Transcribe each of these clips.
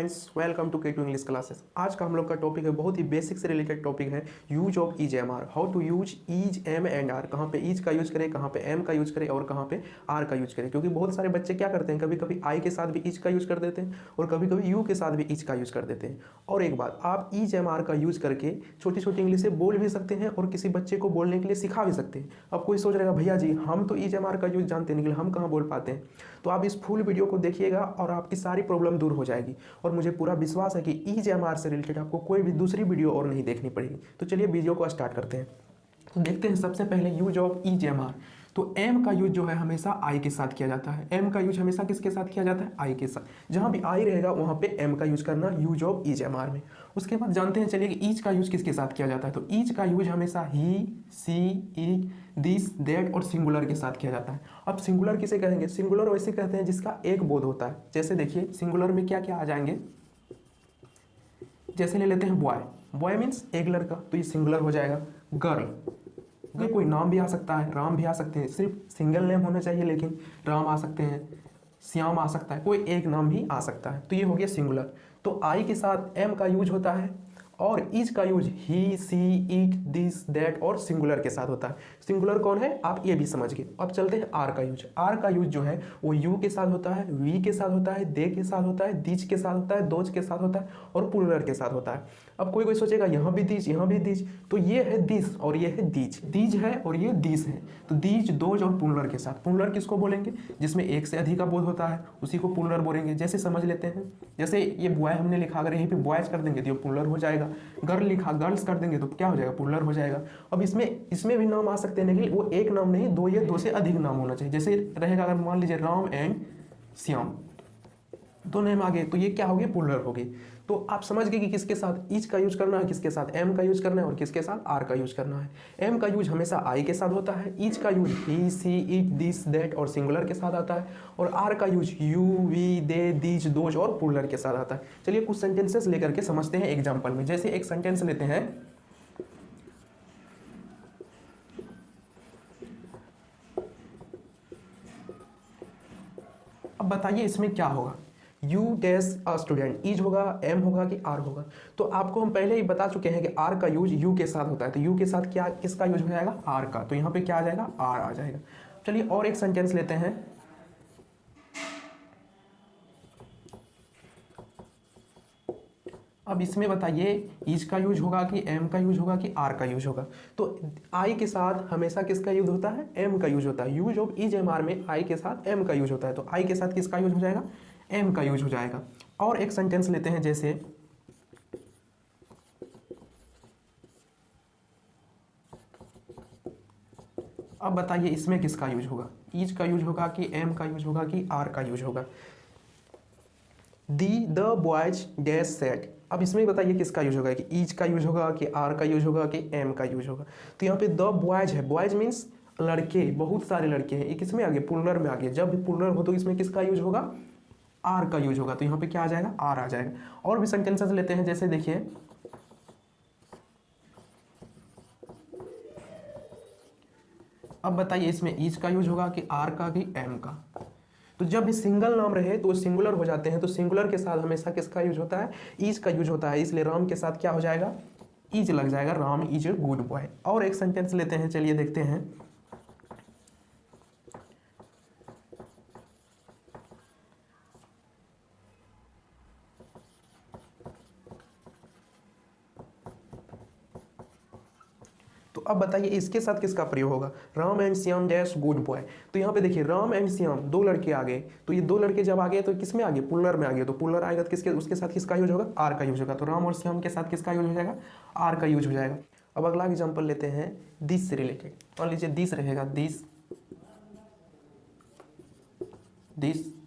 Friends, welcome to K2 English classes. आज का हम लोग का टॉपिक है, बहुत ही बेसिक से रिलेटेड टॉपिक है, use of is am are. How to use is am and are. कहाँ पे ईज का यूज करें, कहाँ पे एम का यूज करें और कहाँ पे आर का यूज करें। क्योंकि बहुत सारे बच्चे क्या करते हैं, कभी कभी आई के साथ भी ईज का यूज कर देते हैं और कभी कभी यू के साथ भी ईज का यूज कर देते हैं। और एक बात, आप ईज एम आर का यूज करके छोटी छोटी इंग्लिश बोल भी सकते हैं और किसी बच्चे को बोलने के लिए सिखा भी सकते हैं। अब कोई सोच रहेगा, भैया जी हम तो ईज एम आर का यूज जानते हैं, लेकिन हम कहाँ बोल पाते हैं। तो आप इस फुल वीडियो को देखिएगा और आपकी सारी प्रॉब्लम दूर हो जाएगी। और मुझे पूरा विश्वास है कि ईज एम आर से रिलेटेड आपको कोई भी दूसरी वीडियो और नहीं देखनी पड़ेगी। तो चलिए वीडियो को स्टार्ट करते हैं। तो देखते हैं सबसे पहले use of is am are. तो एम का यूज जो है हमेशा आई के साथ किया जाता है। एम का यूज हमेशा किसके साथ किया जाता है? आई के साथ। जहां भी आई रहेगा वहां पे एम का यूज करना, use of is am are में। उसके बाद जानते हैं चलिए कि ईज का यूज किसके साथ किया जाता है। तो ईज का यूज हमेशा ही, सी, ई, दिस, दैट और सिंगुलर के साथ किया जाता है। अब सिंगुलर किसे कहेंगे? सिंगुलर वैसे कहते हैं जिसका एक बोध होता है। जैसे देखिए सिंगुलर में क्या क्या आ जाएंगे, जैसे ले लेते हैं बॉय। बॉय मीन्स एक लड़का, तो ये सिंगुलर हो जाएगा। गर्ल, ये कोई नाम भी आ सकता है, राम भी आ सकते हैं, सिर्फ सिंगल नेम होना चाहिए, लेकिन राम आ सकते हैं, श्याम आ सकता है, कोई एक नाम भी आ सकता है। तो ये हो गया सिंगुलर। तो आई के साथ एम का यूज होता है और इज का use he, she, it, this, that और सिंगुलर के साथ होता है। सिंगुलर कौन है आप ये भी समझ गए। अब चलते हैं आर का यूज। आर का यूज जो है वो यू के साथ होता है, वी के साथ होता है, दे के साथ होता है, दिज के साथ होता है, दोज के साथ होता है और प्लूरल के साथ होता है। अब कोई कोई सोचेगा यहाँ भी दिज, यहाँ भी दिज, तो ये है दिस और ये है दीज। दीज है और ये दिस है। तो दीज, दोज और प्लूरल के साथ। प्लूरल किसको बोलेंगे? जिसमें एक से अधिक का बोध होता है, उसी को प्लूरल बोलेंगे। जैसे समझ लेते हैं, जैसे ये बॉय हमने लिखा, अगर यहीं पे बॉयज कर देंगे तो ये प्लूरल हो जाएगा। गर्ल लिखा, गर्ल्स कर देंगे तो क्या हो जाएगा? प्लूरल हो जाएगा। अब इसमें भी नाम आ सकते हैं, लेकिन वो एक नाम नहीं, दो या दो से अधिक नाम होना चाहिए। जैसे रहेगा, अगर मान लीजिए राम एंड श्याम, दो नेम आ गए तो ये क्या हो गया? प्लूरल हो गई। तो आप समझ गए कि किसके साथ ईज का यूज करना है, किसके साथ एम का यूज करना है और किसके साथ आर का यूज करना है। एम का यूज हमेशा आई के साथ होता है, ईज का use he, she, it, this, that और सिंगुलर के साथ आता है और आर का use you, we, they, these, those और प्लूरल के साथ आता है। चलिए कुछ सेंटेंसेस लेकर के समझते हैं एग्जाम्पल में। जैसे एक सेंटेंस लेते हैं, अब बताइए इसमें क्या होगा। You dash a student, is होगा, एम होगा कि आर होगा? तो आपको हम पहले ही बता चुके हैं कि आर का यूज यू के साथ होता है। तो यू के साथ क्या, किसका यूज हो जाएगा? आर का। तो यहाँ पे क्या आ जाएगा? आर आ जाएगा। चलिए और एक सेंटेंस लेते हैं। अब इसमें बताइए ईज का यूज होगा कि एम का यूज होगा कि आर का यूज होगा? तो आई के साथ हमेशा किसका यूज होता है? एम का यूज होता है। Use of is am are में आई के साथ एम का यूज होता है। तो आई के साथ किसका यूज हो जाएगा? एम का यूज हो जाएगा। और एक सेंटेंस लेते हैं, जैसे अब बताइए इसमें किसका यूज होगा? ईज का यूज होगा कि एम का यूज होगा कि आर का यूज होगा? The boys dash set. अब इसमें बताइए किसका यूज होगा, कि ईज का यूज होगा कि आर का यूज होगा कि एम का यूज होगा? तो यहाँ पे द बॉयज है, बॉयज मीन्स लड़के, बहुत सारे लड़के हैं। ये किसमें आ गए? प्लूरल में आ गए। जब भी प्लूरल हो तो इसमें किसका यूज होगा? आर का यूज होगा। तो यहाँ पे क्या आ जाएगा? आर आ जाएगा। और भी सेंटेंसेस लेते हैं, जैसे देखिए अब बताइए इसमें ईज का यूज होगा कि आर का कि एम का? तो जब भी सिंगल नाम रहे तो सिंगुलर हो जाते हैं। तो सिंगुलर के साथ हमेशा किसका यूज होता है? ईज का यूज होता है। इसलिए राम के साथ क्या हो जाएगा? ईज लग जाएगा। Ram is a good boy. और एक सेंटेंस लेते हैं, चलिए देखते हैं। तो अब बताइए इसके साथ किसका प्रयोग होगा? Ram and Shyam dash good boy. तो यहाँ पे देखिए राम एंड श्याम, दो लड़के आ गए। तो ये दो लड़के जब आ गए तो किस में आ गए? प्लूरल में आ गए। तो प्लूरल आएगा तो किसके, उसके साथ किसका यूज होगा? आर का यूज होगा। तो राम और श्याम के साथ किसका यूज हो जाएगा? आर का यूज हो जाएगा। अब अगला एग्जाम्पल लेते हैं दिस से रिलेटेड। मान लीजिए दिस रहेगा, दिस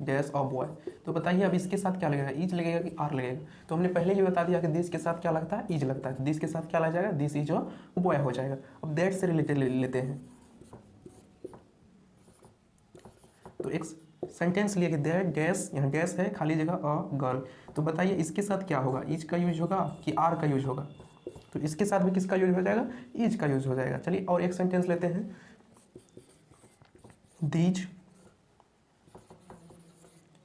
डैश ऑफ बॉय। तो बताइए अब इसके साथ क्या लगेगा? ईज लगेगा कि आर लगेगा? तो हमने पहले ही बता दिया कि दिस के साथ क्या लगता है? ईज लगता है। दिस के साथ क्या लग जाएगा? दिस इज अ बॉय हो जाएगा। अब दैट से रिलेटेड लेते हैं। तो एक सेंटेंस लिए कि दैट डैश, यहाँ डैश है, खाली जगह अ गर्ल। तो बताइए इसके साथ क्या होगा? ईज का यूज होगा कि आर का यूज होगा? तो इसके साथ भी किसका यूज हो जाएगा? ईज का यूज हो जाएगा। चलिए और एक सेंटेंस लेते हैं, दीज।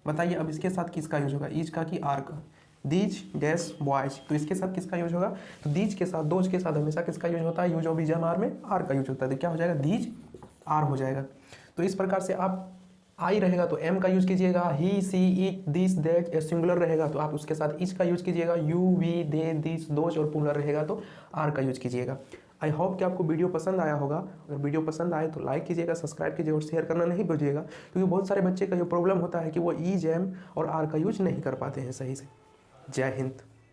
बताइए अब इसके साथ किसका यूज होगा? ईज का कि आर का? दीज डैश बॉयज, तो इसके साथ किसका यूज होगा, तो दीज के साथ, दोज के साथ हमेशा किसका यूज होता है, यूज ऑफ बीजम आर में आर का यूज होता है, तो क्या हो जाएगा, दीज आर हो जाएगा। तो इस प्रकार से आप आई रहेगा तो एम का यूज कीजिएगा, he she it this that, singular रहेगा तो आप उसके साथ इच का यूज कीजिएगा, you we they this those, और प्लूरल रहेगा तो आर का यूज कीजिएगा। आई होप कि आपको वीडियो पसंद आया होगा। अगर वीडियो पसंद आए तो लाइक कीजिएगा, सब्सक्राइब कीजिए और शेयर करना नहीं भूलिएगा, क्योंकि बहुत सारे बच्चे का जो प्रॉब्लम होता है कि वो ईज एम और आर का यूज नहीं कर पाते हैं सही से। जय हिंद।